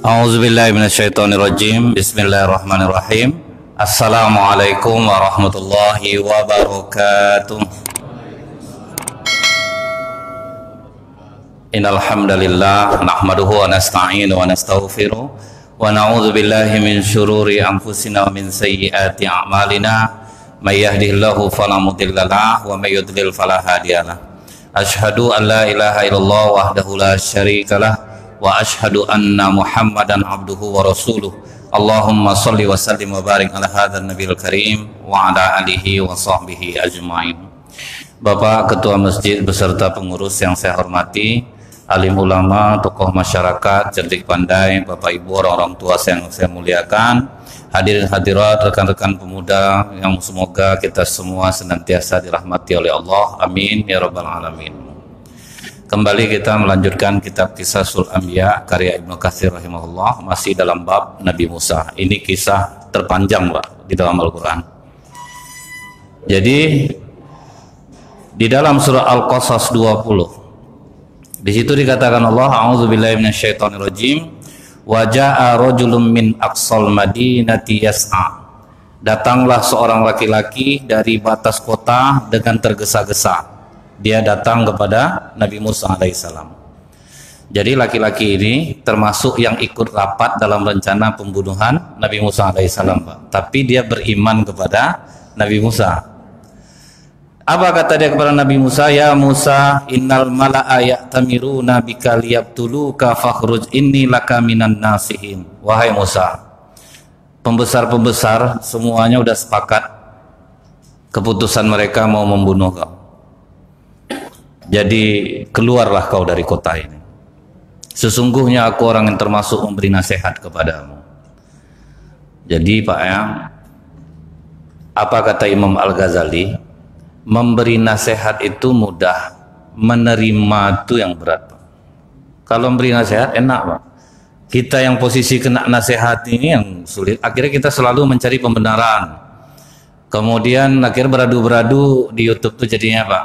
A'udzubillahi minasyaitonirrajim. Bismillahirrahmanirrahim. Assalamualaikum warahmatullahi wabarakatuh. Innal hamdalillah nahmaduhu wa nasta'inu wa nastaghfiruh wa na'udzu billahi min syururi anfusina wa min sayyiati a'malina. May yahdihillahu fala mudhillalah wa may yudlil fala hadiyalah. Asyhadu an la ilaha illallah wahdahu la syarikalah wa ashhadu anna Muhammadan abduhu wa rasuluh. Allahumma shalli wa sallim wa barik ala hadzal nabiyil karim wa ala alihi wa sahbihi ajmain. Bapak Ketua Masjid beserta pengurus yang saya hormati, alim ulama, tokoh masyarakat, cerdik pandai, Bapak Ibu, orang-orang tua yang saya muliakan, hadirin hadirat, rekan-rekan pemuda yang semoga kita semua senantiasa dirahmati oleh Allah. Amin ya rabbal alamin. Kembali kita melanjutkan kitab Qisasul Anbiya karya Ibnu Katsir rahimahullah, masih dalam bab Nabi Musa. Ini kisah terpanjang, Pak, di dalam Al-Qur'an. Jadi di dalam surah Al-Qasas 20, di situ dikatakan Allah, a'udzubillahi minasyaitonirrajim, wa jaa'a rajulun min aqsal madinati yas'a. Datanglah seorang laki-laki dari batas kota dengan tergesa-gesa. Dia datang kepada Nabi Musa alaihissalam. Jadi laki-laki ini termasuk yang ikut rapat dalam rencana pembunuhan Nabi Musa alaihissalam, Pak. Tapi dia beriman kepada Nabi Musa. Apa kata dia kepada Nabi Musa? Ya Musa, innal mala'a ya'tamiruna bika liyabtuluka fakhruj inni laka minan nasihin. Wahai Musa, pembesar-pembesar semuanya udah sepakat, keputusan mereka mau membunuh kau. Jadi keluarlah kau dari kota ini. Sesungguhnya aku orang yang termasuk memberi nasihat kepadamu. Jadi Pak ya, apa kata Imam Al-Ghazali? Memberi nasihat itu mudah, menerima itu yang berat, Pak. Kalau memberi nasihat enak, Pak. Kita yang posisi kena nasihat ini yang sulit. Akhirnya kita selalu mencari pembenaran. Kemudian akhirnya beradu-beradu di YouTube tuh jadinya, Pak.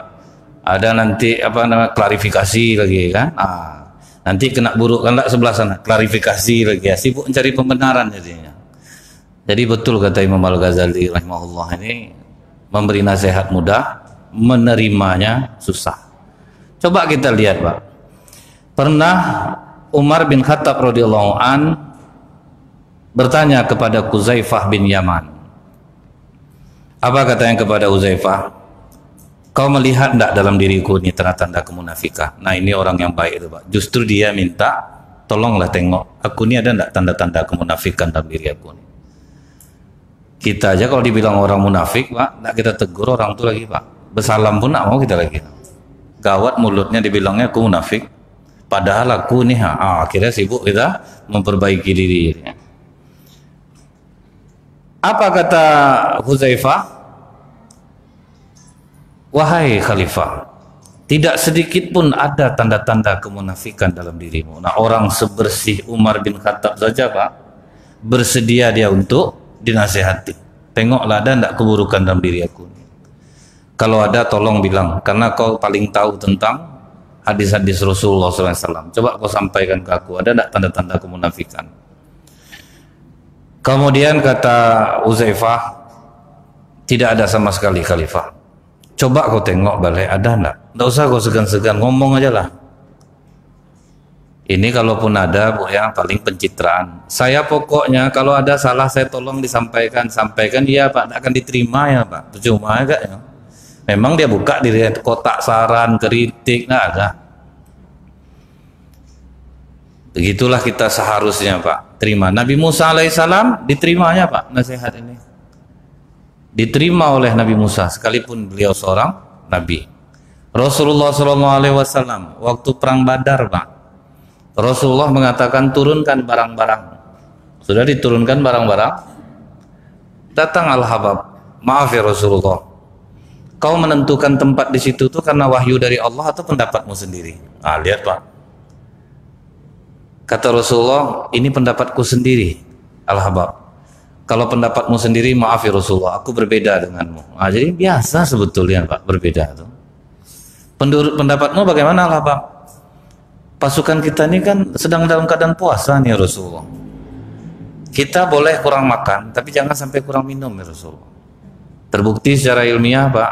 Ada nanti apa namanya klarifikasi lagi kan, nanti kena buruk kan sebelah sana, klarifikasi lagi ya, sibuk mencari pembenaran jadinya. Jadi betul kata Imam Al-Ghazali rahimahullah, ini memberi nasihat mudah, menerimanya susah. Coba kita lihat, Pak. Pernah Umar bin Khattab radhiyallahu an bertanya kepada Huzaifah bin Yaman. Apa katanya kepada Huzaifah? Kau melihat tidak dalam diriku ini tanda-tanda kemunafikan? Nah, ini orang yang baik itu, Pak. Justru dia minta, tolonglah tengok, aku ini ada tidak tanda-tanda kemunafikan dalam diri aku ini. Kita aja kalau dibilang orang munafik, Pak, tidak kita tegur orang itu lagi, Pak. Bersalam pun tidak mau kita lagi. Gawat mulutnya dibilangnya aku munafik, padahal aku nih, akhirnya sibuk kita memperbaiki diri. Apa kata Huzaifah? Wahai Khalifah, tidak sedikit pun ada tanda-tanda kemunafikan dalam dirimu. Nah, orang sebersih Umar bin Khattab saja, Pak, bersedia dia untuk dinasihati. Tengoklah ada tidak keburukan dalam diri aku. Kalau ada tolong bilang, karena kau paling tahu tentang hadis-hadis Rasulullah SAW. Coba kau sampaikan ke aku, ada tidak tanda-tanda kemunafikan? Kemudian kata Huzaifah, tidak ada sama sekali Khalifah. Coba kau tengok balik, ada enggak? Enggak usah kau segan-segan, ngomong aja lah. Ini kalaupun ada, Bu, yang paling pencitraan. Saya pokoknya kalau ada salah saya tolong disampaikan, sampaikan. Iya, Pak, akan diterima ya, Pak. Percuma agak ya. Memang dia buka diri kotak saran, kritik, enggak ada. Begitulah kita seharusnya, Pak. Terima. Nabi Musa alaihissalam diterimanya, Pak, nasihat ini. Diterima oleh Nabi Musa sekalipun beliau seorang nabi. Rasulullah SAW waktu perang Badar, Pak, Rasulullah mengatakan turunkan barang-barang. Sudah diturunkan barang-barang, datang Al-Habab, maaf ya Rasulullah, kau menentukan tempat di situ tuh karena wahyu dari Allah atau pendapatmu sendiri? Lihat, Pak, kata Rasulullah, ini pendapatku sendiri. Al-Habab, kalau pendapatmu sendiri, maaf ya Rasulullah, aku berbeda denganmu. Jadi biasa sebetulnya, Pak, berbeda tuh. Pendapatmu bagaimana lah, Pak? Pasukan kita ini kan sedang dalam keadaan puasa nih Rasulullah. Kita boleh kurang makan, tapi jangan sampai kurang minum ya Rasulullah. Terbukti secara ilmiah Pak,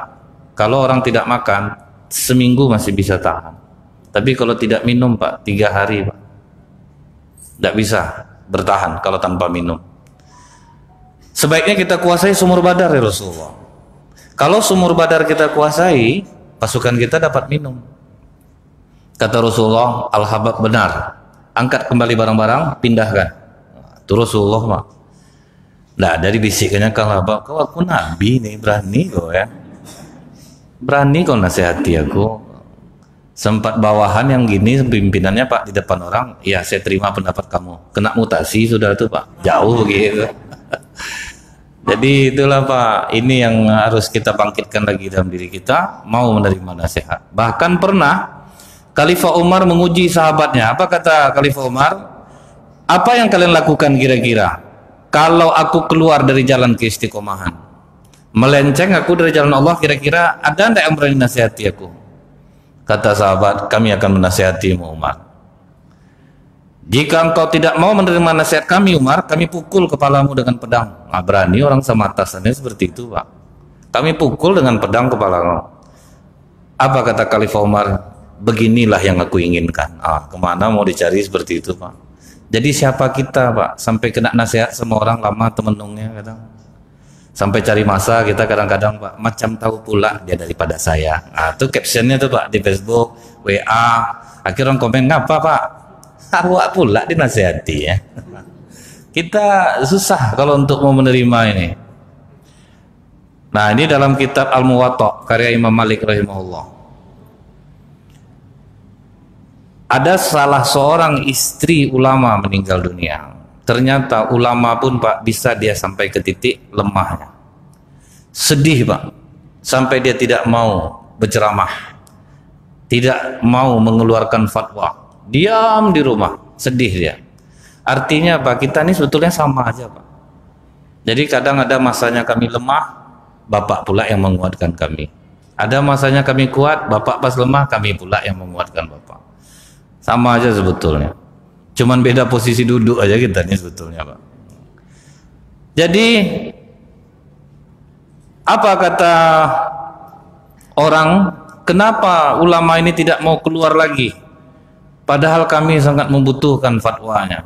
kalau orang tidak makan seminggu masih bisa tahan. Tapi kalau tidak minum Pak, 3 hari Pak, tidak bisa bertahan kalau tanpa minum. Sebaiknya kita kuasai sumur Badar ya Rasulullah. Kalau sumur Badar kita kuasai, pasukan kita dapat minum. Kata Rasulullah, Al-Habab benar, angkat kembali barang-barang, pindahkan. Itu Rasulullah Pak. Nah dari bisikannya ke Al-Habab, kau aku nabi nih, berani kau ya, berani kau nasihati aku. Sempat bawahan yang gini pimpinannya Pak di depan orang, ya saya terima pendapat kamu, kena mutasi sudah tuh Pak, jauh begitu. Jadi itulah Pak, ini yang harus kita bangkitkan lagi dalam diri kita, mau menerima nasihat. Bahkan pernah Khalifah Umar menguji sahabatnya. Apa kata Khalifah Umar? Apa yang kalian lakukan kira-kira kalau aku keluar dari jalan keistiqomahan, melenceng aku dari jalan Allah, kira-kira ada enggak yang berani nasihati aku? Kata sahabat, kami akan menasihatimu Umar. Jika engkau tidak mau menerima nasihat kami Umar, kami pukul kepalamu dengan pedang. Nah, berani orang sama atasannya seperti itu Pak. Kami pukul dengan pedang kepalamu. Apa kata Khalifah Umar? Beginilah yang aku inginkan. Kemana mau dicari seperti itu Pak? Jadi siapa kita Pak sampai kena nasihat sama orang lama temenungnya kadang. Sampai cari masa kita kadang-kadang Pak, macam tahu pula dia daripada saya. Itu captionnya tuh Pak di Facebook, WA. Akhirnya orang komen, ngapa Pak? Awak pula dinasihati ya. Kita susah kalau untuk mau menerima ini. Nah ini dalam kitab Al-Muwatta karya Imam Malik rahimahullah. Ada salah seorang istri ulama meninggal dunia. Ternyata ulama pun Pak bisa dia sampai ke titik lemahnya, sedih Pak, sampai dia tidak mau berceramah, tidak mau mengeluarkan fatwa, diam di rumah, sedih dia. Artinya Pak, kita ini sebetulnya sama aja Pak. Jadi kadang ada masanya kami lemah, Bapak pula yang menguatkan kami. Ada masanya kami kuat, Bapak pas lemah, kami pula yang menguatkan Bapak. Sama aja sebetulnya. Cuman beda posisi duduk aja kita nih sebetulnya Pak. Jadi apa kata orang, kenapa ulama ini tidak mau keluar lagi? Padahal kami sangat membutuhkan fatwanya.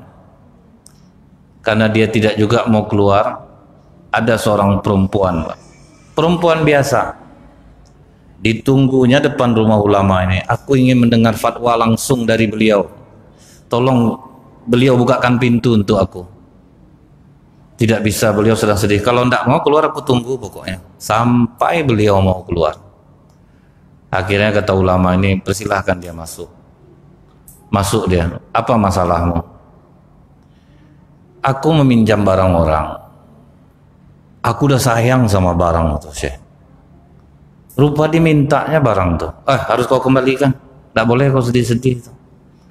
Karena dia tidak juga mau keluar. Ada seorang perempuan Pak, perempuan biasa, ditunggunya depan rumah ulama ini. Aku ingin mendengar fatwa langsung dari beliau. Tolong beliau bukakan pintu untuk aku. Tidak bisa, beliau sedang sedih. Kalau tidak mau keluar aku tunggu pokoknya sampai beliau mau keluar. Akhirnya kata ulama ini, persilahkan dia masuk. Masuk dia. Apa masalahmu? Aku meminjam barang orang. Aku udah sayang sama barang itu Syekh. Rupa dimintanya barang tuh, harus kau kembalikan. Tidak boleh kau sedih-sedih tuh.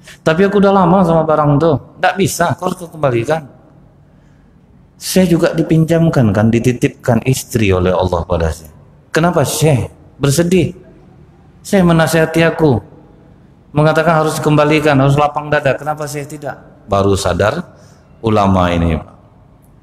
Tapi aku udah lama sama barang tuh, tidak bisa, kau harus kembalikan. Saya juga dipinjamkan kan, dititipkan istri oleh Allah pada saya. Kenapa Syekh bersedih? Saya menasihati aku, mengatakan harus kembalikan, harus lapang dada. Kenapa saya tidak? Baru sadar ulama ini.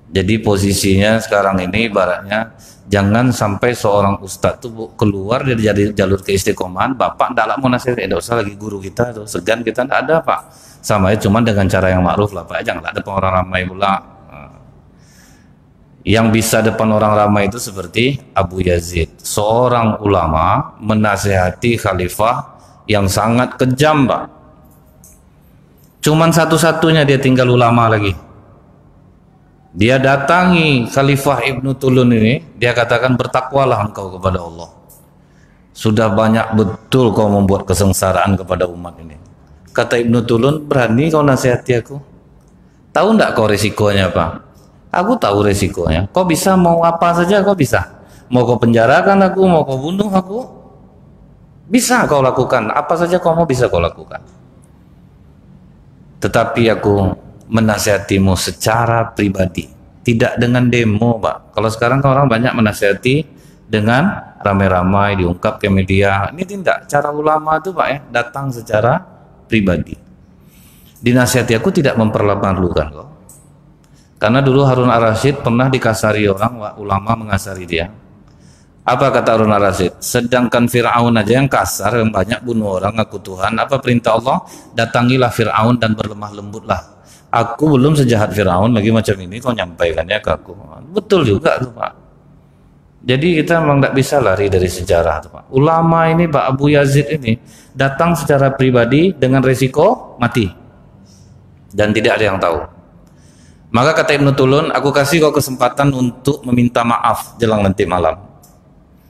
Jadi posisinya sekarang ini ibaratnya, jangan sampai seorang ustadz tuh keluar dari jalur keistiqomahan. Bapak tidak mau nasihat, tidak usah lagi guru kita tuh, segan kita tidak ada Pak. Sama ya, cuman dengan cara yang ma'ruf lah Pak, jangan ada orang ramai pula. Yang bisa depan orang ramai itu seperti Abu Yazid, seorang ulama menasihati khalifah yang sangat kejam Pak. Cuman satu-satunya dia tinggal ulama lagi. Dia datangi Khalifah Ibnu Tulun ini, dia katakan, bertakwalah engkau kepada Allah. Sudah banyak betul kau membuat kesengsaraan kepada umat ini. Kata Ibnu Tulun, berani kau nasihati aku? Tahu enggak kau resikonya Pak? Aku tahu resikonya. Kau bisa mau apa saja kau bisa. Mau kau penjarakan aku, mau kau bunuh aku, bisa kau lakukan. Apa saja kau mau bisa kau lakukan. Tetapi aku menasihatimu secara pribadi, tidak dengan demo Pak. Kalau sekarang kan orang banyak menasihati dengan ramai-ramai, diungkap ke media. Ini tidak, cara ulama itu Pak ya, datang secara pribadi. Dinasihati aku tidak mempermalukan kok. Karena dulu Harun Ar-Rasyid pernah dikasari orang, ulama mengasari dia. Apa kata Harun Ar-Rasyid? Sedangkan Fir'aun aja yang kasar, yang banyak bunuh orang, ngaku Tuhan. Apa perintah Allah? Datangilah Fir'aun dan berlemah lembutlah. Aku belum sejahat Fir'aun lagi macam ini, kau nyampaikannya ke aku. Betul juga tuh Pak. Jadi kita memang tidak bisa lari dari sejarah tuh Pak. Ulama ini Pak Abu Yazid ini datang secara pribadi dengan resiko mati. Dan tidak ada yang tahu. Maka kata Ibnu Tulun, aku kasih kau kesempatan untuk meminta maaf jelang nanti malam.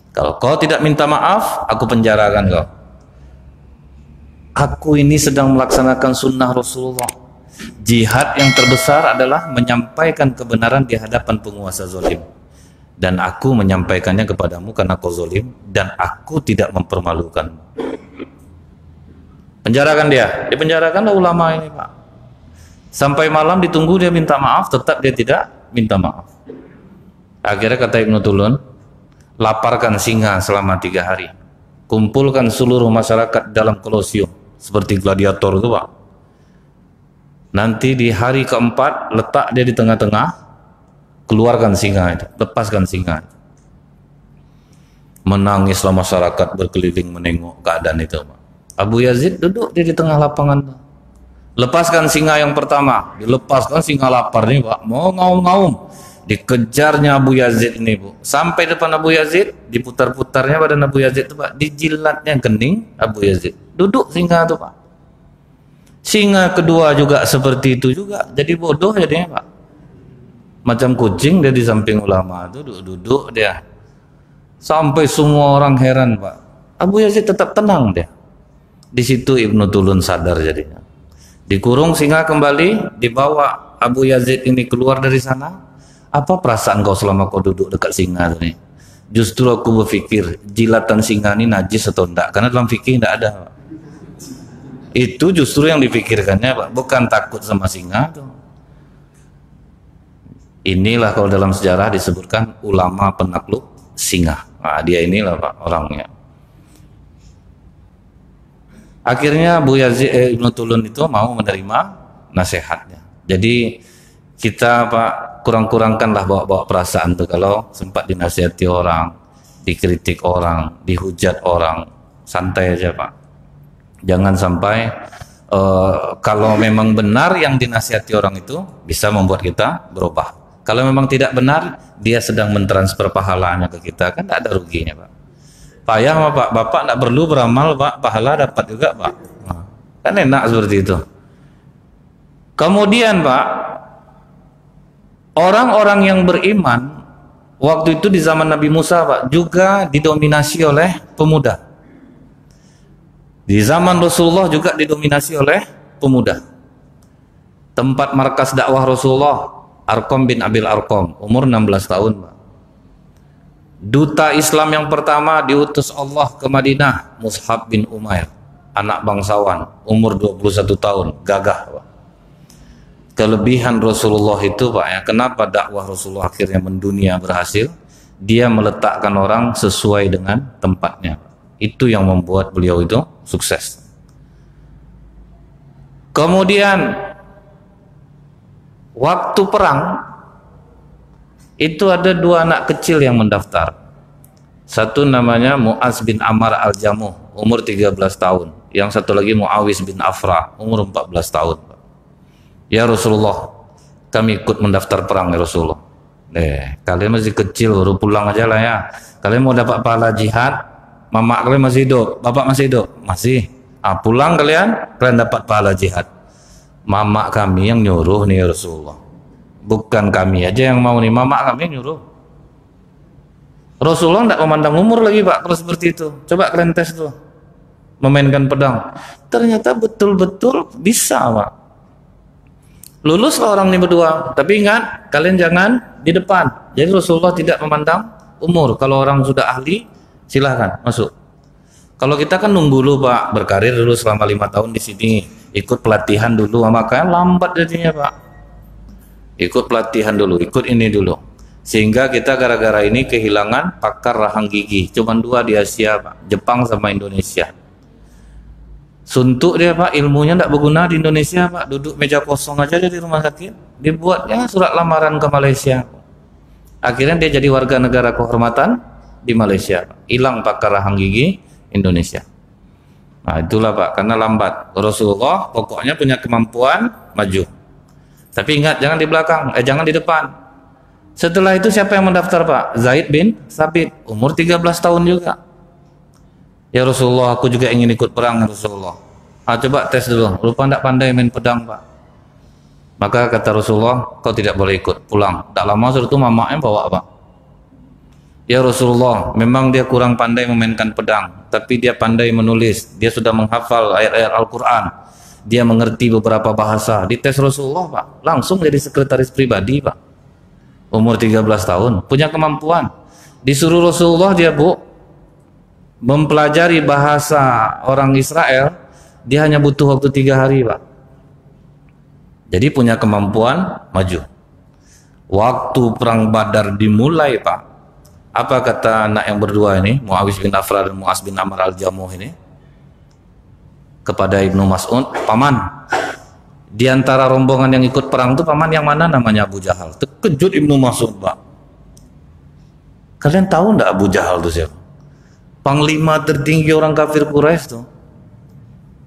Kalau kau tidak minta maaf, aku penjarakan kau. Aku ini sedang melaksanakan sunnah Rasulullah. Jihad yang terbesar adalah menyampaikan kebenaran di hadapan penguasa zalim. Dan aku menyampaikannya kepadamu karena kau zalim dan aku tidak mempermalukan. Penjarakan dia. Dipenjarakanlah ulama ini Pak. Sampai malam ditunggu dia minta maaf, tetap dia tidak minta maaf. Akhirnya kata Ibnu Tulun, laparkan singa selama 3 hari. Kumpulkan seluruh masyarakat dalam kolosium seperti gladiator itu Pak. Nanti di hari keempat letak dia di tengah-tengah, keluarkan singa itu, lepaskan singa itu. Menangislah masyarakat berkeliling menengok keadaan itu Pak. Abu Yazid duduk dia di tengah lapangan. Lepaskan singa yang pertama, dilepaskan singa lapar nih Pak, mau ngaum-ngaum, dikejarnya Abu Yazid ini Bu, sampai depan Abu Yazid, diputar-putarnya badan Abu Yazid itu Pak, dijilatnya kening Abu Yazid, duduk singa itu Pak. Singa kedua juga seperti itu juga, jadi bodoh jadinya Pak, macam kucing dia di samping ulama itu duduk dia, sampai semua orang heran Pak. Abu Yazid tetap tenang dia. Di situ Ibnu Tulun sadar jadinya. Dikurung singa kembali, dibawa Abu Yazid ini keluar dari sana. Apa perasaan kau selama kau duduk dekat singa ini? Justru aku berpikir jilatan singa ini najis atau enggak, karena dalam fikih enggak ada Pak. Itu justru yang dipikirkannya Pak, bukan takut sama singa tuh. Inilah kalau dalam sejarah disebutkan ulama penakluk singa. Nah, dia inilah Pak orangnya. Akhirnya Abu Yazid Ibnu Tulun itu mau menerima nasihatnya. Jadi kita Pak kurang-kurangkanlah bawa-bawa perasaan tuh kalau sempat dinasihati orang, dikritik orang, dihujat orang, santai aja Pak. Jangan sampai kalau memang benar yang dinasihati orang itu bisa membuat kita berubah. Kalau memang tidak benar, dia sedang mentransfer pahalanya ke kita, kan tidak ada ruginya Pak. Payah sama Pak, Bapak tidak perlu beramal Pak, pahala dapat juga Pak. Kan enak seperti itu. Kemudian Pak, orang-orang yang beriman waktu itu di zaman Nabi Musa Pak juga didominasi oleh pemuda. Di zaman Rasulullah juga didominasi oleh pemuda. Tempat markas dakwah Rasulullah, Arqam bin Abil Arqam, umur 16 tahun Pak. Duta Islam yang pertama diutus Allah ke Madinah, Mus'ab bin Umair, anak bangsawan, umur 21 tahun, gagah Pak. Kelebihan Rasulullah itu Pak ya, kenapa dakwah Rasulullah akhirnya mendunia berhasil? Dia meletakkan orang sesuai dengan tempatnya. Itu yang membuat beliau itu sukses. Kemudian waktu perang itu ada 2 anak kecil yang mendaftar. Satu namanya Mu'az bin Ammar al-Jamuh, umur 13 tahun. Yang satu lagi Mu'awiz bin Afra, umur 14 tahun. Ya Rasulullah, kami ikut mendaftar perang ya Rasulullah. Kalian masih kecil, baru pulang aja lah ya. Kalian mau dapat pahala jihad, mama kalian masih hidup, bapak masih hidup? Masih. Pulang kalian dapat pahala jihad. Mama kami yang nyuruh nih ya Rasulullah. Bukan kami aja yang mau nih, mama kami nyuruh. Rasulullah tidak memandang umur lagi Pak kalau seperti itu. Coba kalian tes tuh, memainkan pedang. Ternyata betul-betul bisa Pak. Luluslah orang ini berdua. Tapi ingat, kalian jangan di depan. Jadi Rasulullah tidak memandang umur. Kalau orang sudah ahli, silahkan masuk. Kalau kita kan nunggu dulu Pak, berkarir dulu selama 5 tahun di sini, ikut pelatihan dulu, makanya lambat jadinya Pak. Ikut pelatihan dulu, ikut ini dulu, sehingga kita gara-gara ini kehilangan pakar rahang gigi. Cuman 2 di Asia Pak, Jepang sama Indonesia. Suntuk dia Pak, ilmunya tidak berguna di Indonesia Pak, duduk meja kosong aja dia di rumah sakit, dibuatnya surat lamaran ke Malaysia. Akhirnya dia jadi warga negara kehormatan di Malaysia, hilang Pak rahang gigi Indonesia. Nah itulah Pak, karena lambat. Rasulullah pokoknya punya kemampuan maju. Tapi ingat, jangan di belakang, jangan di depan. Setelah itu siapa yang mendaftar Pak? Zaid bin Sabit, umur 13 tahun juga. Ya Rasulullah, aku juga ingin ikut perang ya Rasulullah. Coba tes dulu, lupa tidak pandai main pedang Pak. Maka kata Rasulullah, kau tidak boleh ikut, pulang. Tak lama sudah itu mamanya bawa Pak. Ya Rasulullah, memang dia kurang pandai memainkan pedang, tapi dia pandai menulis, dia sudah menghafal ayat-ayat Al-Quran, dia mengerti beberapa bahasa. Dites Rasulullah Pak, langsung jadi sekretaris pribadi Pak. Umur 13 tahun, punya kemampuan. Disuruh Rasulullah dia mempelajari bahasa orang Israel, dia hanya butuh waktu 3 hari Pak. Jadi punya kemampuan maju. Waktu perang Badar dimulai Pak, apa kata anak yang berdua ini, Muawiyah bin Afra dan Mu'az bin Amr al-Jamuh ini kepada Ibnu Mas'ud, paman, di antara rombongan yang ikut perang itu paman yang mana? Namanya Abu Jahal. Terkejut Ibnu Mas'ud Pak. Kalian tahu enggak Abu Jahal itu siapa? Panglima tertinggi orang kafir Quraisy tuh.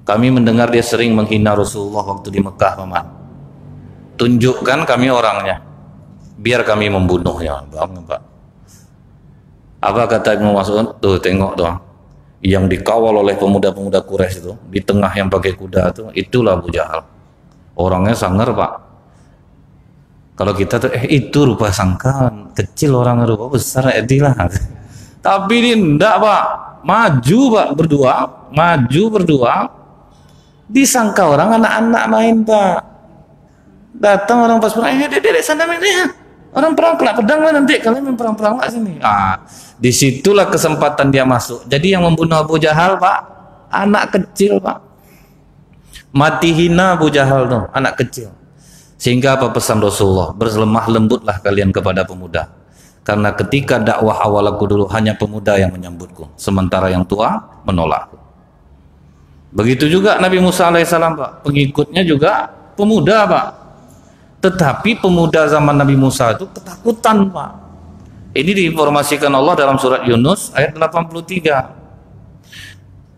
Kami mendengar dia sering menghina Rasulullah waktu di Mekah paman. Tunjukkan kami orangnya, biar kami membunuhnya. Bang Pak. Apa kata Ibnu Mas'ud? Tuh tengok tuh, yang dikawal oleh pemuda-pemuda Quraisy itu, di tengah yang pakai kuda tuh, itulah Abu Jahal. Orangnya sangar Pak. Kalau kita tuh itu rupa sangkaan, kecil orang rupa besar etilah. Tapi ini enggak Pak, maju Pak berdua, maju berdua, disangka orang anak-anak main Pak. Datang orang pas perang, dedek sana main ya. Orang perang kena pedang lah nanti, kalian main perang-perang lah sini. Disitulah kesempatan dia masuk. Jadi yang membunuh Abu Jahal Pak, anak kecil Pak. Mati hina Abu Jahal tuh, anak kecil. Sehingga apa pesan Rasulullah? Berlemah lembutlah kalian kepada pemuda. Karena ketika dakwah awal aku dulu hanya pemuda yang menyambutku, sementara yang tua menolakku. Begitu juga Nabi Musa alaihissalam Pak, pengikutnya juga pemuda Pak. Tetapi pemuda zaman Nabi Musa itu ketakutan Pak. Ini diinformasikan Allah dalam surat Yunus ayat 83.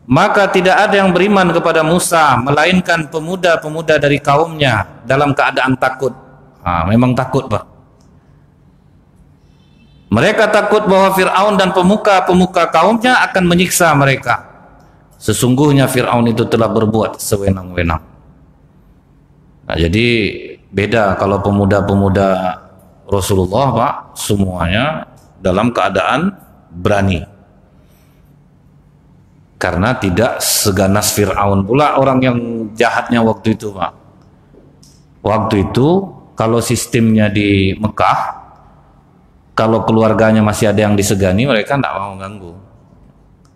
Maka tidak ada yang beriman kepada Musa melainkan pemuda-pemuda dari kaumnya dalam keadaan takut. Memang takut Pak. Mereka takut bahwa Fir'aun dan pemuka-pemuka kaumnya akan menyiksa mereka. Sesungguhnya Fir'aun itu telah berbuat sewenang-wenang. Nah, jadi beda kalau pemuda-pemuda Rasulullah Pak, semuanya dalam keadaan berani. Karena tidak seganas Fir'aun pula orang yang jahatnya waktu itu Pak. Waktu itu kalau sistemnya di Mekah, kalau keluarganya masih ada yang disegani, mereka tidak mau ganggu.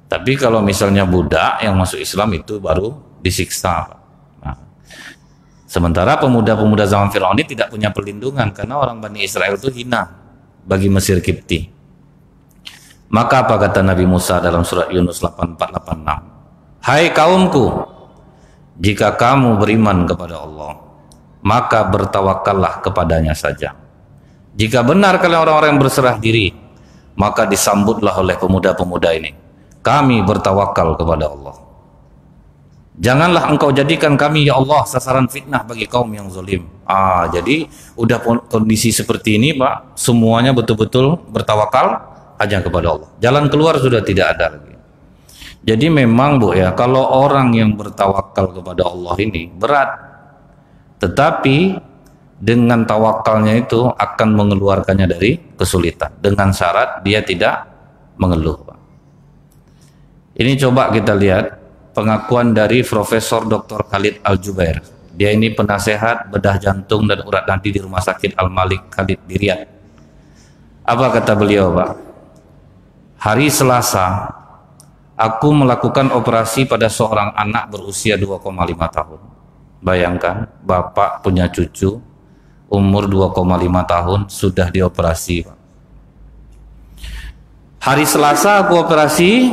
Tapi kalau misalnya budak yang masuk Islam itu baru disiksa. Nah, sementara pemuda-pemuda zaman Fir'aun ini tidak punya perlindungan karena orang Bani Israel itu hina bagi Mesir Kipti. Maka apa kata Nabi Musa dalam surat Yunus 8486? Hai kaumku, jika kamu beriman kepada Allah, maka bertawakallah kepadanya saja. Jika benar kalian orang-orang yang berserah diri, maka disambutlah oleh pemuda-pemuda ini. Kami bertawakal kepada Allah. Janganlah engkau jadikan kami ya Allah sasaran fitnah bagi kaum yang zalim. Jadi udah kondisi seperti ini Pak, semuanya betul-betul bertawakal hanya kepada Allah. Jalan keluar sudah tidak ada lagi. Jadi memang Bu ya, kalau orang yang bertawakal kepada Allah ini berat. Tetapi dengan tawakalnya itu akan mengeluarkannya dari kesulitan dengan syarat dia tidak mengeluh Pak. Ini coba kita lihat pengakuan dari Profesor Dr. Khalid Al-Jubair. Dia ini penasehat bedah jantung dan urat nadi di Rumah Sakit Al-Malik Khalid di Riyadh. Apa kata beliau Pak? Hari Selasa aku melakukan operasi pada seorang anak berusia 2,5 tahun. Bayangkan bapak punya cucu umur 2,5 tahun sudah dioperasi Pak. Hari Selasa aku operasi,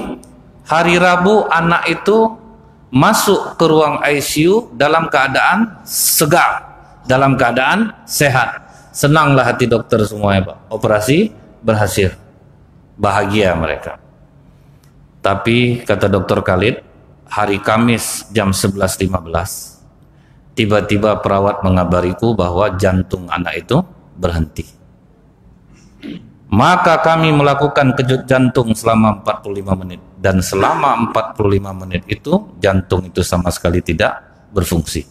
hari Rabu anak itu masuk ke ruang ICU dalam keadaan segar, dalam keadaan sehat. Senanglah hati dokter semuanya, Pak. Operasi berhasil, bahagia mereka. Tapi kata Dokter Khalid, hari Kamis jam 11.15 tiba-tiba perawat mengabariku bahwa jantung anak itu berhenti. Maka kami melakukan kejut jantung selama 45 menit, dan selama 45 menit itu jantung itu sama sekali tidak berfungsi.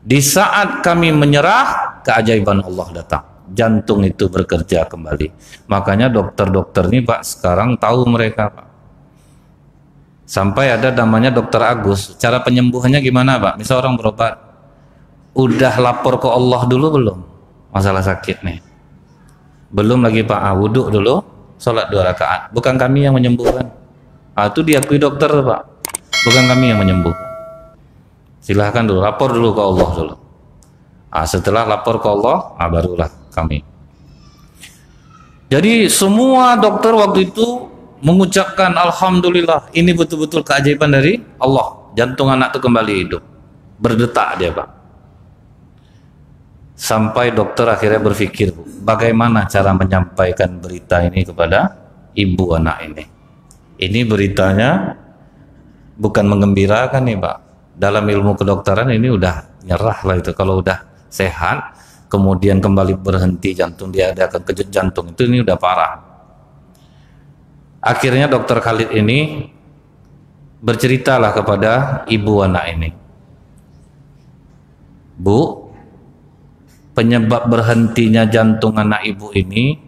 Di saat kami menyerah, keajaiban Allah datang. Jantung itu bekerja kembali. Makanya dokter-dokter ini, Pak, sekarang tahu mereka, Pak. Sampai ada namanya Dokter Agus. Cara penyembuhannya gimana, Pak? Misal orang berobat, udah lapor ke Allah dulu belum? Masalah sakit nih. Belum lagi, Pak. Wudhu dulu, sholat 2 rakaat. Bukan kami yang menyembuhkan. Itu diakui dokter, Pak. Bukan kami yang menyembuhkan. Silahkan dulu, lapor dulu ke Allah dulu. Setelah lapor ke Allah, barulah kami. Jadi semua dokter waktu itu mengucapkan alhamdulillah, ini betul-betul keajaiban dari Allah. Jantung anak itu kembali hidup, berdetak dia, Pak. Sampai dokter akhirnya berpikir, bagaimana cara menyampaikan berita ini kepada ibu anak ini. Ini beritanya bukan menggembirakan nih, Pak. Dalam ilmu kedokteran ini udah nyerah lah itu. Kalau udah sehat, kemudian kembali berhenti jantung, dia ada kejut jantung, itu ini udah parah. Akhirnya Dokter Khalid ini berceritalah kepada ibu anak ini, Bu, penyebab berhentinya jantung anak ibu ini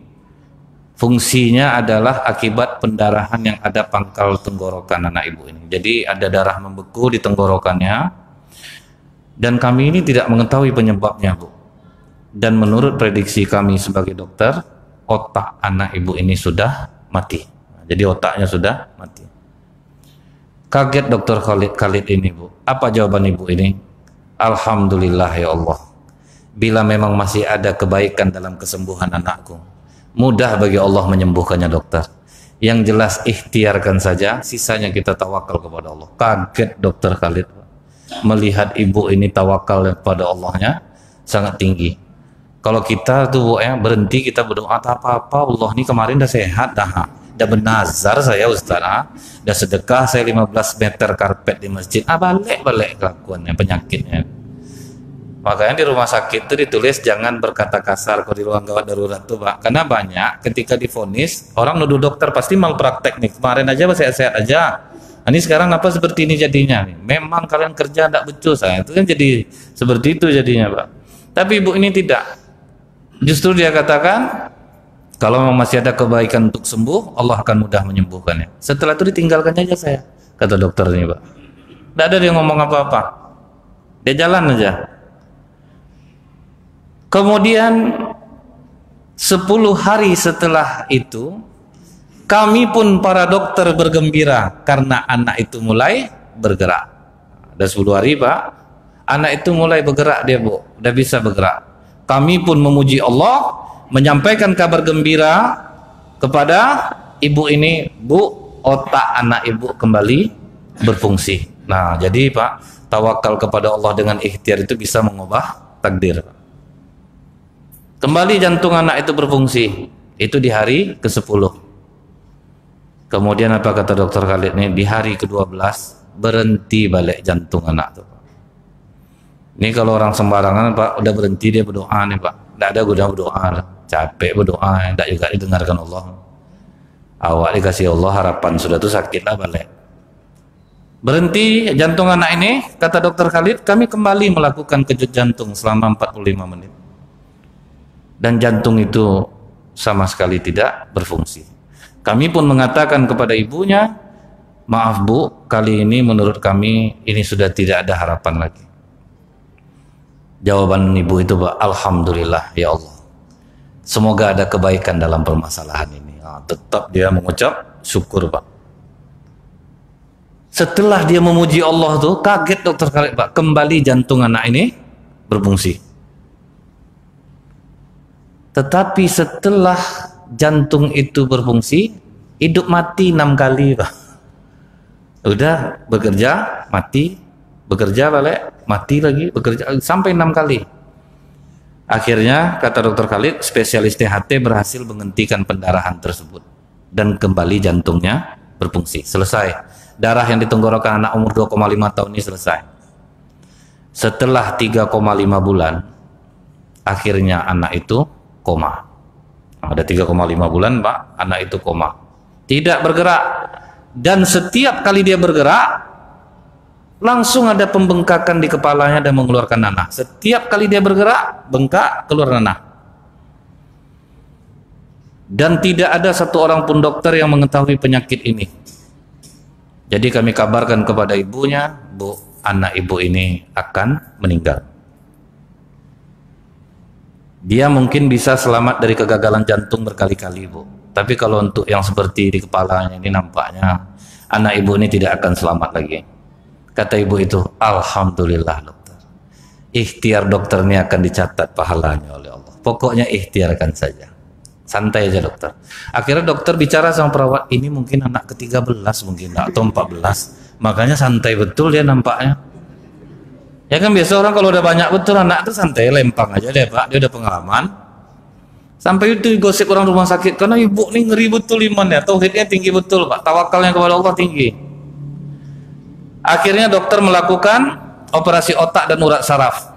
fungsinya adalah akibat pendarahan yang ada pangkal tenggorokan anak ibu ini. Jadi ada darah membeku di tenggorokannya, dan kami ini tidak mengetahui penyebabnya, Bu. Dan menurut prediksi kami sebagai dokter, otak anak ibu ini sudah mati. Jadi otaknya sudah mati. Kaget Dokter Khalid ini, Bu. Apa jawaban ibu ini? Alhamdulillah ya Allah. Bila memang masih ada kebaikan dalam kesembuhan anakku, mudah bagi Allah menyembuhkannya, dokter. Yang jelas ikhtiarkan saja, sisanya kita tawakal kepada Allah. Kaget Dokter Khalid melihat ibu ini tawakal kepada Allahnya sangat tinggi. Kalau kita tuh, Bu, berhenti kita berdoa tak apa-apa, Allah ini kemarin udah sehat dah bernazar saya Ustaz, dah sedekah saya 15 meter karpet di masjid, balik kelakuannya, penyakitnya. Makanya di rumah sakit itu ditulis jangan berkata kasar kalau di ruang gawat darurat tuh, Pak. Karena banyak ketika divonis orang nuduh dokter pasti malpraktek nih. Kemarin aja sehat-sehat aja. Ini sekarang apa seperti ini jadinya? Memang kalian kerja tidak becus, itu kan jadi seperti itu jadinya, Pak. Tapi ibu ini tidak. Justru dia katakan kalau memang masih ada kebaikan untuk sembuh, Allah akan mudah menyembuhkannya. Setelah itu ditinggalkannya aja saya, kata dokter ini, Pak. Tidak ada dia ngomong apa-apa. Dia jalan aja. Kemudian 10 hari setelah itu, kami pun para dokter bergembira karena anak itu mulai bergerak. Ada 10 hari, Pak, anak itu mulai bergerak dia, Bu, udah bisa bergerak. Kami pun memuji Allah, menyampaikan kabar gembira kepada ibu ini, Bu, otak anak ibu kembali berfungsi. Nah, jadi Pak, tawakal kepada Allah dengan ikhtiar itu bisa mengubah takdir, Pak. Kembali jantung anak itu berfungsi. Itu di hari ke-10. Kemudian apa kata Dokter Khalid ini? Di hari ke-12 berhenti balik jantung anak itu, Pak. Ini kalau orang sembarangan, Pak, udah berhenti dia berdoa nih, Pak. Tidak ada guna berdoa, capek berdoa, tidak juga didengarkan Allah. Awak dikasih Allah harapan, sudah tuh sakit lah balik. Berhenti jantung anak ini, kata Dokter Khalid, kami kembali melakukan kejut jantung selama 45 menit. Dan jantung itu sama sekali tidak berfungsi. Kami pun mengatakan kepada ibunya, maaf, Bu, kali ini menurut kami ini sudah tidak ada harapan lagi. Jawaban ibu itu, Pak, alhamdulillah ya Allah. Semoga ada kebaikan dalam permasalahan ini. Tetap dia mengucap syukur, Pak. Setelah dia memuji Allah tuh, kaget Dokter Khalid, Pak, kembali jantung anak ini berfungsi. Tetapi setelah jantung itu berfungsi, hidup mati 6 kali, Pak. Udah bekerja, mati, bekerja balik, mati lagi, bekerja sampai 6 kali. Akhirnya kata dokter Khalid, spesialis THT berhasil menghentikan pendarahan tersebut dan kembali jantungnya berfungsi. Selesai. Darah yang di tenggorokan anak umur 2,5 tahun ini selesai. Setelah 3,5 bulan, akhirnya anak itu koma. Ada 3,5 bulan, Pak, anak itu koma. Tidak bergerak. Dan setiap kali dia bergerak, langsung ada pembengkakan di kepalanya dan mengeluarkan nanah. Setiap kali dia bergerak, bengkak, keluar nanah. Dan tidak ada satu orang pun dokter yang mengetahui penyakit ini. Jadi kami kabarkan kepada ibunya, Bu, anak ibu ini akan meninggal. Dia mungkin bisa selamat dari kegagalan jantung berkali-kali, Bu. Tapi kalau untuk yang seperti di kepalanya ini nampaknya anak ibu ini tidak akan selamat lagi. Kata ibu itu, alhamdulillah dokter. Ikhtiar dokter ini akan dicatat pahalanya oleh Allah. Pokoknya ikhtiarkan saja. Santai aja dokter. Akhirnya dokter bicara sama perawat, ini mungkin anak ke-13 mungkin atau 14. Makanya santai betul dia nampaknya. Ya kan biasa orang kalau udah banyak betul anak itu santai, lempang aja deh Pak. Dia udah pengalaman. Sampai itu gosip orang rumah sakit karena ibu nih ngeri betul imannya, tauhidnya tinggi betul Pak, tawakalnya kepada Allah tinggi. Akhirnya dokter melakukan operasi otak dan urat saraf,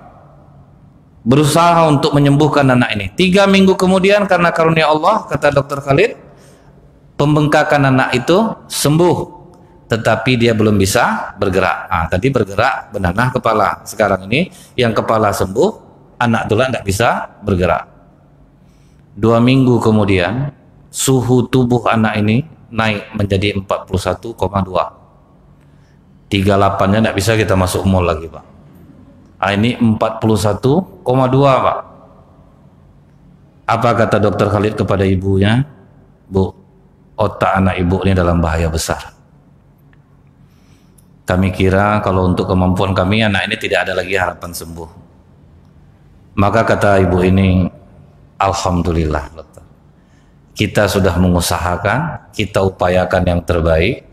berusaha untuk menyembuhkan anak ini. 3 minggu kemudian karena karunia Allah, kata dokter Khalid, pembengkakan anak itu sembuh, tetapi dia belum bisa bergerak. Tadi bergerak benanah kepala, sekarang ini yang kepala sembuh, anak tulang tidak bisa bergerak. 2 minggu kemudian suhu tubuh anak ini naik menjadi 41,2. 38-nya tidak bisa kita masuk mall lagi Pak. Ini 41,2 Pak. Apa kata dokter Khalid kepada ibunya? Bu, otak anak ibu ini dalam bahaya besar. Kami kira kalau untuk kemampuan kami anak ini tidak ada lagi harapan sembuh. Maka kata ibu ini, alhamdulillah dokter, kita sudah mengusahakan, kita upayakan yang terbaik.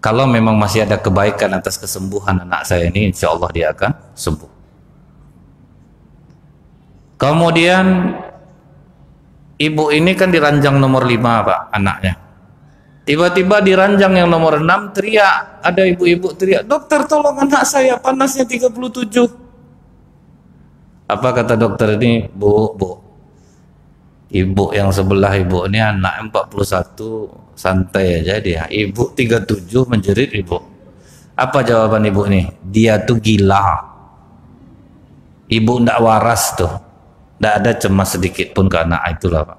Kalau memang masih ada kebaikan atas kesembuhan anak saya ini, insya Allah dia akan sembuh. Kemudian ibu ini kan di ranjang nomor 5 Pak, anaknya. Tiba-tiba di ranjang yang nomor 6 teriak, ada ibu-ibu teriak, dokter tolong anak saya panasnya 37. Apa kata dokter ini? Bu, ibu yang sebelah ibu ini anak 41, santai aja dia. Ibu 37 menjerit ibu. Apa jawaban ibu ini? Dia tuh gila. Ibu ndak waras tuh. Ndak ada cemas sedikit pun ke anak itulah Pak.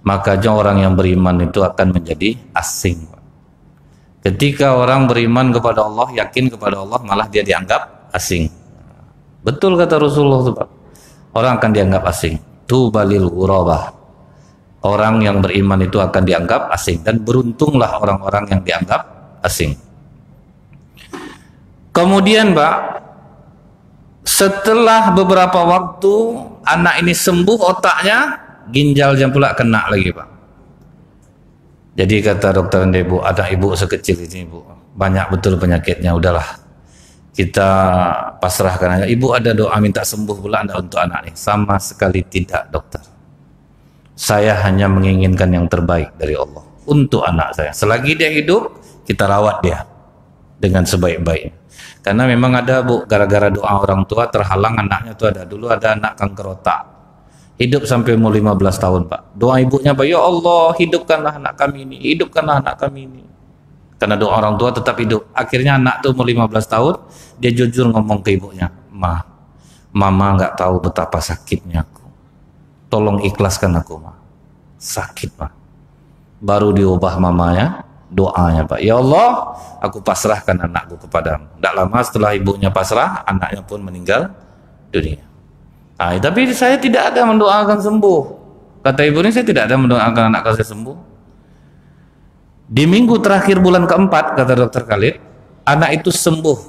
Makanya orang yang beriman itu akan menjadi asing Pak. Ketika orang beriman kepada Allah, yakin kepada Allah, malah dia dianggap asing. Betul kata Rasulullah itu Pak. Orang akan dianggap asing. Tubalil ghurabah. Orang yang beriman itu akan dianggap asing, dan beruntunglah orang-orang yang dianggap asing. Kemudian Pak, setelah beberapa waktu anak ini sembuh otaknya, ginjalnya pula kena lagi Pak. Jadi kata dokter ibu, ada ibu sekecil ini Bu, banyak betul penyakitnya, udahlah kita pasrahkan aja. Ibu ada doa minta sembuh pula anda untuk anak ini? Sama sekali tidak dokter. Saya hanya menginginkan yang terbaik dari Allah untuk anak saya. Selagi dia hidup, kita rawat dia dengan sebaik-baiknya. Karena memang ada Bu, gara-gara doa orang tua terhalang anaknya tuh ada. Dulu ada anak kanker otak. Hidup sampai umur 15 tahun Pak. Doa ibunya Pak, ya Allah hidupkanlah anak kami ini, hidupkanlah anak kami ini. Karena doa orang tua tetap hidup. Akhirnya anak tuh umur 15 tahun, dia jujur ngomong ke ibunya, Mama nggak tahu betapa sakitnya aku. Tolong ikhlaskan aku Ma. Sakit Pak. Baru diubah mamanya, doanya Pak, ya Allah aku pasrahkan anakku kepadamu. Tidak lama setelah ibunya pasrah, anaknya pun meninggal dunia. Tapi saya tidak ada mendoakan sembuh. Kata ibu ini, saya tidak ada mendoakan anak saya sembuh. Di minggu terakhir bulan keempat, kata dokter Khalid, anak itu sembuh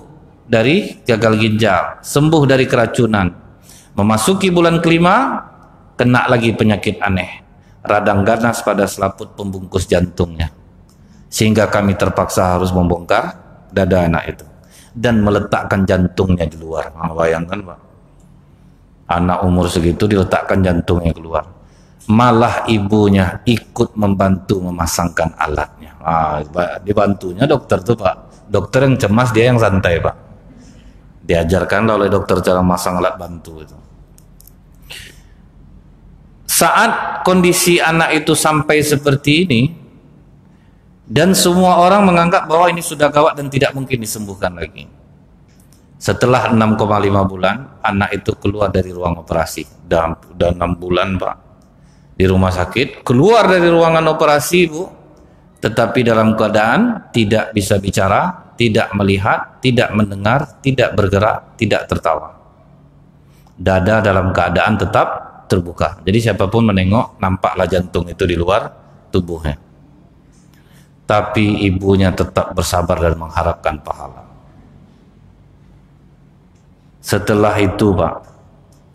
dari gagal ginjal, sembuh dari keracunan. Memasuki bulan kelima, kena lagi penyakit aneh, radang ganas pada selaput pembungkus jantungnya, sehingga kami terpaksa harus membongkar dada anak itu dan meletakkan jantungnya di luar. Nah, bayangkan Pak, anak umur segitu diletakkan jantungnya keluar, malah ibunya ikut membantu memasangkan alatnya. Nah, dibantunya dokter tuh Pak, dokter yang cemas, dia yang santai Pak. Diajarkan oleh dokter cara masang alat bantu itu. Saat kondisi anak itu sampai seperti ini dan semua orang menganggap bahwa ini sudah gawat dan tidak mungkin disembuhkan lagi, setelah 6,5 bulan anak itu keluar dari ruang operasi. Udah 6 bulan Pak di rumah sakit, keluar dari ruangan operasi Bu, tetapi dalam keadaan tidak bisa bicara, tidak melihat, tidak mendengar, tidak bergerak, tidak tertawa. Dada dalam keadaan tetap terbuka. Jadi siapapun menengok, nampaklah jantung itu di luar tubuhnya. Tapi ibunya tetap bersabar dan mengharapkan pahala. Setelah itu Pak,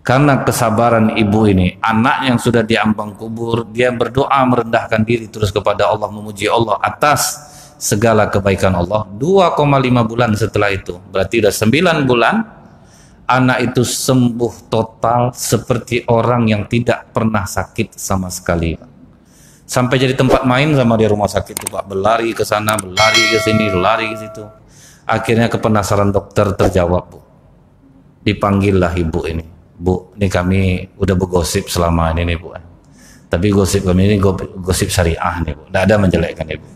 karena kesabaran ibu ini, anak yang sudah diambang kubur, dia berdoa merendahkan diri terus kepada Allah, memuji Allah atas segala kebaikan Allah. 2,5 bulan setelah itu, berarti sudah 9 bulan, anak itu sembuh total seperti orang yang tidak pernah sakit sama sekali. Sampai jadi tempat main sama dia rumah sakit itu Pak, berlari ke sana, berlari ke sini, berlari ke situ. Akhirnya kepenasaran dokter terjawab Bu. Dipanggillah ibu ini. Bu, ini kami udah bergosip selama ini nih Bu. Tapi gosip kami ini gosip syariah nih Bu. Tidak ada menjelekkan ibu.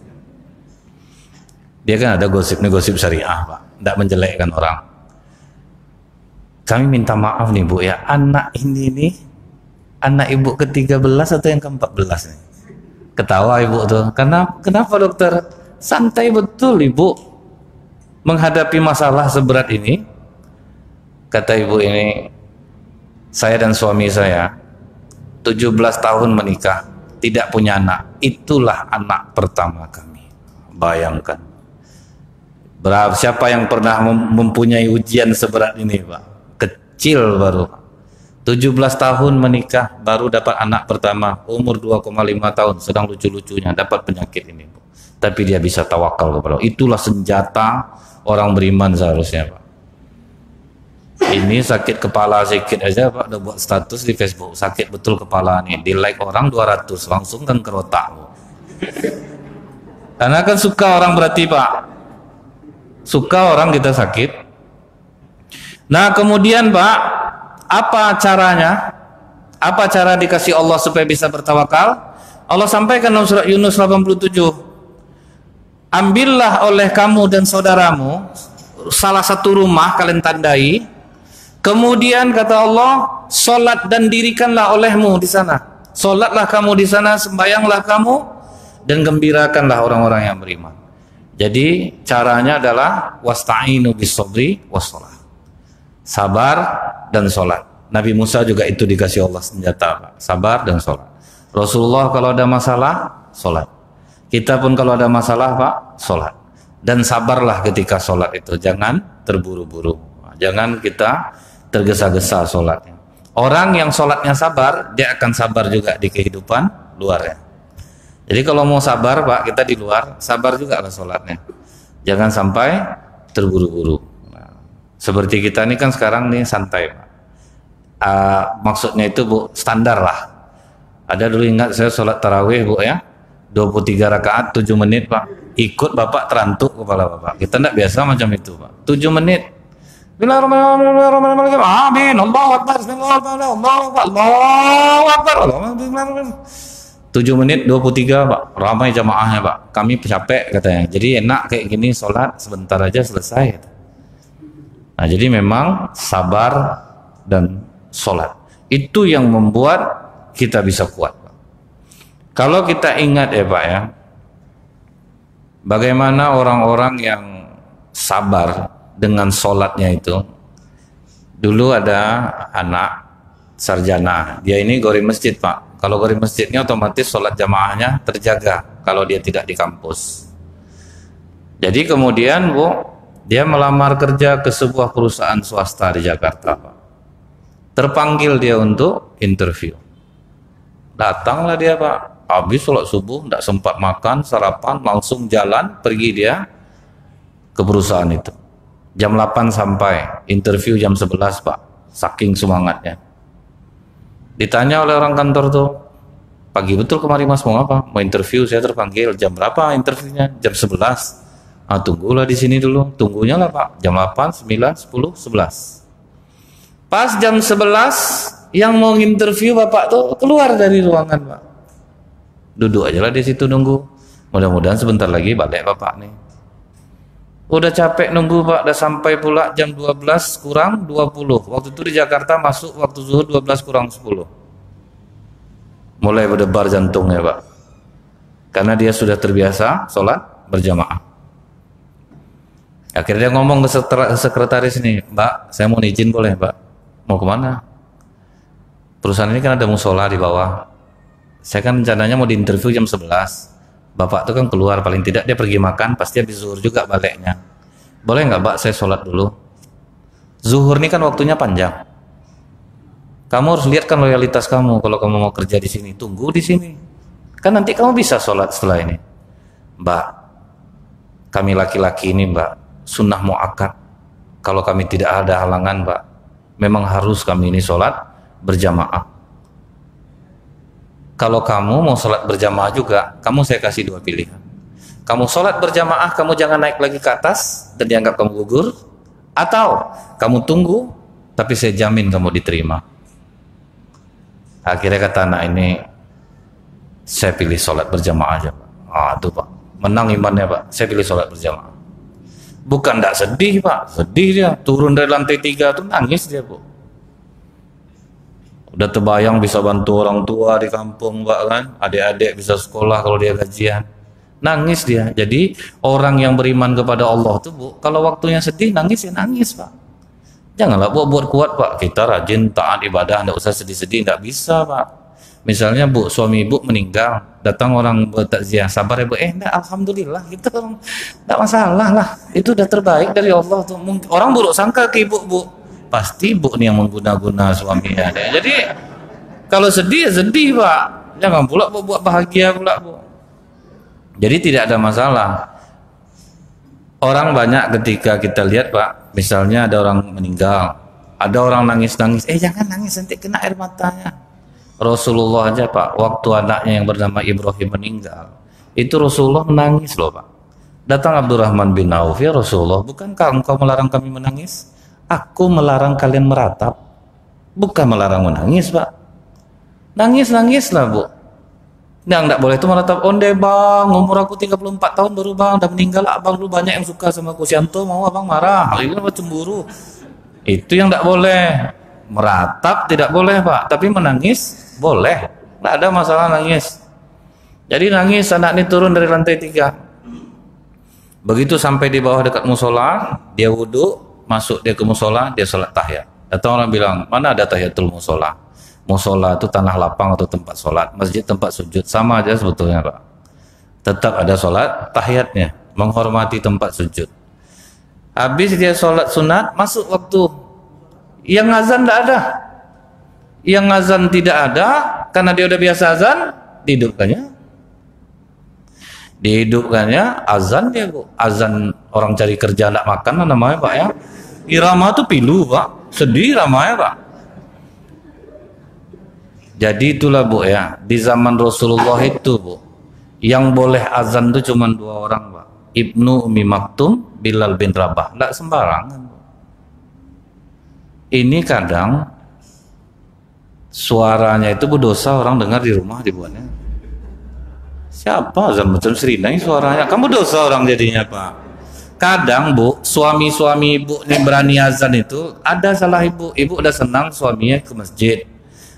Dia kan ada gosip nih, gosip syariah Pak. Tidak menjelekkan orang. Kami minta maaf nih Bu ya, anak ini nih, anak ibu ke-13 atau yang ke-14 nih? Ketawa ibu tuh. Kenapa dokter? Santai betul ibu menghadapi masalah seberat ini. Kata ibu ini, saya dan suami saya 17 tahun menikah, tidak punya anak. Itulah anak pertama kami. Bayangkan. Siapa yang pernah mempunyai ujian seberat ini Pak? Kecil baru. 17 tahun menikah baru dapat anak pertama, umur 2,5 tahun, sedang lucu-lucunya dapat penyakit ini Bu. Tapi dia bisa tawakal kepada Allah. Itulah senjata orang beriman seharusnya Pak. Ini sakit kepala sedikit aja Pak, udah buat status di Facebook, sakit betul kepala nih, di like orang 200, langsung kan ke otak Bu. Karena kan suka orang berarti Pak, suka orang kita sakit. Nah kemudian Pak, apa caranya? Apa cara dikasih Allah supaya bisa bertawakal? Allah sampaikan dalam surat Yunus 87, ambillah oleh kamu dan saudaramu salah satu rumah, kalian tandai. Kemudian kata Allah, solat dan dirikanlah olehmu di sana. Solatlah kamu di sana, sembayanglah kamu, dan gembirakanlah orang-orang yang beriman. Jadi caranya adalah wasta'inu bis-sabri was-shalah. Sabar dan solat. Nabi Musa juga itu dikasih Allah senjata Pak. Sabar dan solat. Rasulullah kalau ada masalah, solat. Kita pun kalau ada masalah Pak, solat. Dan sabarlah ketika solat itu. Jangan terburu-buru. Jangan kita tergesa-gesa solatnya. Orang yang solatnya sabar, dia akan sabar juga di kehidupan luarnya. Jadi kalau mau sabar Pak, kita di luar, sabar juga lah solatnya. Jangan sampai terburu-buru. Nah, seperti kita ini kan sekarang nih santai Pak. Maksudnya itu Bu, standar lah. Ada dulu ingat saya solat tarawih Bu ya, 23 rakaat 7 menit Pak. Ikut Bapak terantuk kepala Bapak. Kita tidak biasa macam itu Pak. 7 menit. Bismillahirrahmanirrahim. Amin. Allahu Akbar. Bismillahirrahmanirrahim. Allahu Akbar. 7 menit 23 Pak. Ramai jamaahnya Pak. Kami capek katanya. Jadi enak kayak gini sholat sebentar aja selesai. Nah jadi memang sabar dan sholat itu yang membuat kita bisa kuat Pak. Kalau kita ingat ya Pak ya, bagaimana orang-orang yang sabar dengan sholatnya itu. Dulu ada anak sarjana, dia ini gori masjid Pak. Kalau gori masjidnya otomatis sholat jamaahnya terjaga kalau dia tidak di kampus. Jadi kemudian Bu, dia melamar kerja ke sebuah perusahaan swasta di Jakarta Pak. Terpanggil dia untuk interview. Datanglah dia Pak, habis sholat subuh tidak sempat makan, sarapan, langsung jalan pergi dia ke perusahaan itu. Jam 8 sampai, interview jam 11 Pak, saking semangatnya. Ditanya oleh orang kantor tuh, pagi betul kemari Mas, mau apa? Mau interview, saya terpanggil. Jam berapa interviewnya? Jam 11. Ah, tunggulah di sini dulu. Tunggunya lah Pak, jam 8, 9, 10, 11. Pas jam 11, yang mau interview Bapak tuh keluar dari ruangan Pak. Duduk aja lah di situ nunggu. Mudah-mudahan sebentar lagi balik Bapak nih. Udah capek nunggu Pak, udah sampai pula jam 12 kurang 20. Waktu itu di Jakarta masuk waktu zuhur 12 kurang 10. Mulai berdebar jantungnya Pak. Karena dia sudah terbiasa sholat berjamaah. Akhirnya dia ngomong ke sekretaris ini, Mbak, saya mau izin boleh Mbak? Mau kemana? Perusahaan ini kan ada musola di bawah. Saya kan rencananya mau diinterview jam 11. Bapak tuh kan keluar, paling tidak dia pergi makan, pasti habis zuhur juga baliknya. Boleh nggak Mbak saya sholat dulu? Zuhur ini kan waktunya panjang. Kamu harus lihat kan loyalitas kamu kalau kamu mau kerja di sini. Tunggu di sini. Kan nanti kamu bisa sholat setelah ini. Mbak, kami laki-laki ini Mbak, sunnah mu'akkad. Kalau kami tidak ada halangan Mbak, memang harus kami ini sholat berjamaah. Kalau kamu mau sholat berjamaah juga, kamu saya kasih dua pilihan. Kamu sholat berjamaah, kamu jangan naik lagi ke atas dan dianggap kamu gugur, atau kamu tunggu, tapi saya jamin kamu diterima. Akhirnya kata anak ini, saya pilih sholat berjamaah aja Pak. Ah tuh Pak, menang imannya Pak, saya pilih sholat berjamaah. Bukan tidak sedih Pak, sedih dia, turun dari lantai 3 tuh nangis dia Bu. Udah terbayang bisa bantu orang tua di kampung Pak kan, adik-adik bisa sekolah kalau dia gajian. Nangis dia. Jadi orang yang beriman kepada Allah tuh Bu, kalau waktunya sedih nangis ya nangis Pak. Janganlah buat kuat Pak, kita rajin taat ibadah, enggak usah sedih-sedih, enggak bisa Pak. Misalnya Bu, suami Ibu meninggal, datang orang bertakziah, sabar ya Bu, enggak, alhamdulillah gitu, enggak masalah lah, itu udah terbaik dari Allah tuh. Orang buruk sangka ke Ibu Bu, pasti Ibu nih yang mengguna-guna suaminya. Jadi kalau sedih ya sedih Pak, jangan pula buat bahagia pula Bu. Jadi tidak ada masalah. Orang banyak ketika kita lihat Pak, misalnya ada orang meninggal, ada orang nangis-nangis, jangan nangis nanti kena air matanya. Rasulullah aja Pak, waktu anaknya yang bernama Ibrahim meninggal, itu Rasulullah menangis loh Pak. Datang Abdurrahman bin Auf, ya Rasulullah, bukankah engkau melarang kami menangis? Aku melarang kalian meratap, bukan melarang menangis Pak. Nangis-nangislah Bu. Enggak boleh itu meratap, onde bang, umur aku 34 tahun baru bang, udah meninggal abang, lu banyak yang suka sama aku, Sianto mau abang marah, itu apa cemburu. Itu yang enggak boleh. Meratap tidak boleh Pak, tapi menangis boleh, enggak ada masalah nangis. Jadi nangis anak ini turun dari lantai 3. Begitu sampai di bawah dekat musola, dia wudhu, masuk dia ke musola, dia sholat tahiyat. Datang orang bilang, mana ada tahiyatul musola? Musola itu tanah lapang atau tempat sholat, masjid tempat sujud, sama aja sebetulnya Pak. Tetap ada sholat tahiyatnya, menghormati tempat sujud. Habis dia sholat sunat, masuk waktu. Yang azan tidak ada. Yang azan tidak ada, karena dia udah biasa azan, dihidupkannya azan dia Bu. Azan orang cari kerja tidak makan namanya Pak ya. Irama tuh pilu Pak, sedih ramanya Pak. Jadi itulah Bu ya, di zaman Rasulullah itu Bu, yang boleh azan itu cuma 2 orang Pak, Ibnu Ummi Maktum, Bilal bin Rabah, tidak sembarangan Bu. Ini kadang suaranya itu berdosa, orang dengar di rumah dibuatnya. Siapa azan macam Serina ini suaranya? Kamu dosa orang jadinya Pak. Kadang Bu, suami-suami Ibu ini berani azan itu ada salah Ibu. Ibu udah senang suaminya ke masjid.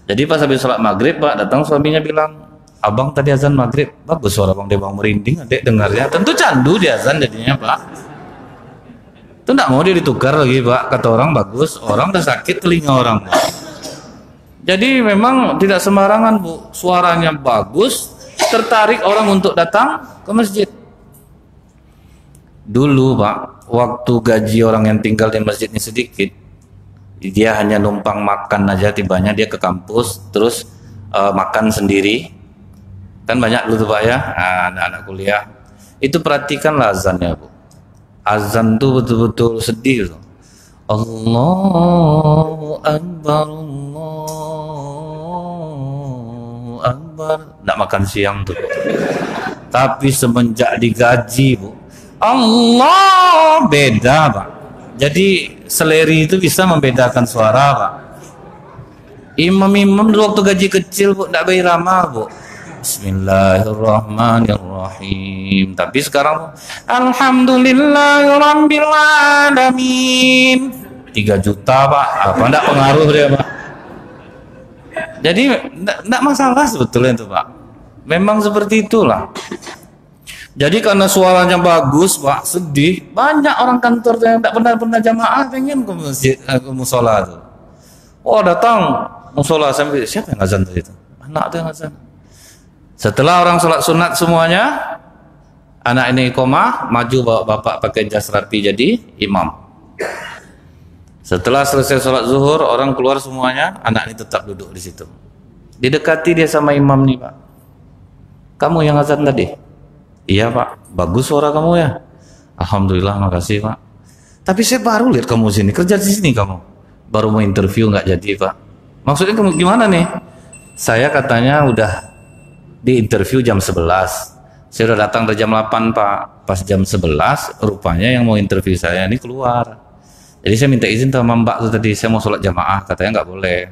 Jadi pas habis sholat maghrib Pak, datang suaminya bilang, abang tadi azan maghrib, bagus suara bang, dia bang merinding, adek dengarnya. Tentu candu dia azan jadinya Pak. Itu enggak mau dia ditukar lagi Pak, kata orang bagus, orang udah sakit telinga orang Pak. Jadi memang tidak sembarangan Bu, suaranya bagus, tertarik orang untuk datang ke masjid. Dulu Pak, waktu gaji orang yang tinggal di masjid ini sedikit, dia hanya numpang makan aja, tibanya dia ke kampus, terus makan sendiri. Kan banyak dulu tuh Pak ya, anak-anak kuliah. Itu perhatikanlah azannya Bu. azan tuh betul-betul sedih tuh. Allahu Akbar, Allahu Akbar. Nggak makan siang tuh. Tapi semenjak digaji, Bu, Allah beda, Pak. Jadi seleri itu bisa membedakan suara, Pak. Imam-imam dulu waktu gaji kecil, Bu, nggak berirama, Bu. Bismillahirrahmanirrahim. Tapi sekarang Alhamdulillahirabbil alamin. 3 juta, Pak. Apa enggak pengaruh dia, Pak? Jadi enggak masalah sebetulnya itu, Pak. Memang seperti itulah. Jadi karena suaranya bagus, Pak, sedih, banyak orang kantor yang enggak pernah jamaah pengen ke masjid, ke musola tuh. Oh, datang musola sampai siapa yang azan tadi itu? Anak tuh yang azan. Setelah orang sholat sunat semuanya, anak ini iqomah, maju bawa bapak pakai jas rapi jadi imam. Setelah selesai sholat zuhur, orang keluar semuanya, anak ini tetap duduk di situ. Didekati dia sama imam nih, Pak. Kamu yang azan tadi? Iya, Pak. Bagus suara kamu ya. Alhamdulillah, makasih, Pak. Tapi saya baru lihat kamu sini, kerja di sini kamu. Baru mau interview nggak jadi, Pak. Maksudnya kamu gimana nih? Saya katanya udah di interview jam 11. Saya udah datang dari jam 8, Pak. Pas jam 11 rupanya yang mau interview saya ini keluar. Jadi saya minta izin sama Mbak tuh tadi, saya mau sholat jamaah, katanya nggak boleh.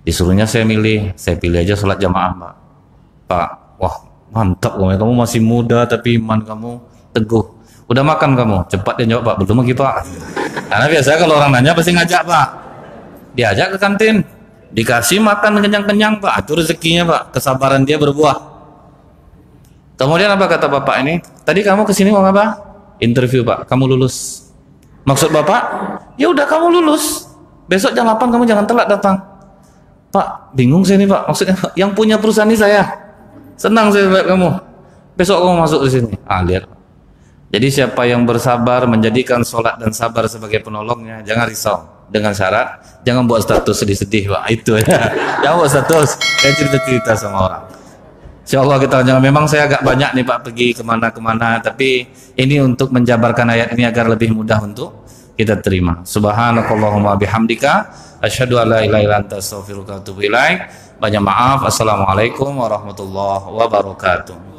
Disuruhnya saya milih, saya pilih aja sholat jamaah, Pak. Pak, wah mantap kamu masih muda tapi iman kamu teguh. Udah makan kamu? Cepat dia jawab, Pak. Belum lagi, Pak. Karena biasanya kalau orang nanya pasti ngajak, Pak. Diajak ke kantin. Dikasih makan kenyang-kenyang, Pak. Itu rezekinya, Pak. Kesabaran dia berbuah. Kemudian apa kata Bapak ini? Tadi kamu kesini mau apa? Interview, Pak. Kamu lulus. Maksud Bapak? Ya udah kamu lulus. Besok jam 8 kamu jangan telat datang. Pak, bingung saya nih, Pak. Maksudnya yang punya perusahaan ini saya. Senang saya lihat kamu. Besok kamu masuk di sini. Ah, lihat. Jadi siapa yang bersabar menjadikan sholat dan sabar sebagai penolongnya, jangan risau. Dengan syarat jangan buat status sedih-sedih, Pak. Itu ya. Jangan buat status kayak cerita-cerita sama orang. Insyaallah kita jangan. Memang saya agak banyak nih, Pak, pergi kemana-kemana, tapi ini untuk menjabarkan ayat ini agar lebih mudah untuk kita terima. Subhanakallahumma bihamdika asyhadu an la ilaha illa anta astaghfiruka wa atubu ilaik. Banyak maaf. Assalamualaikum warahmatullahi wabarakatuh.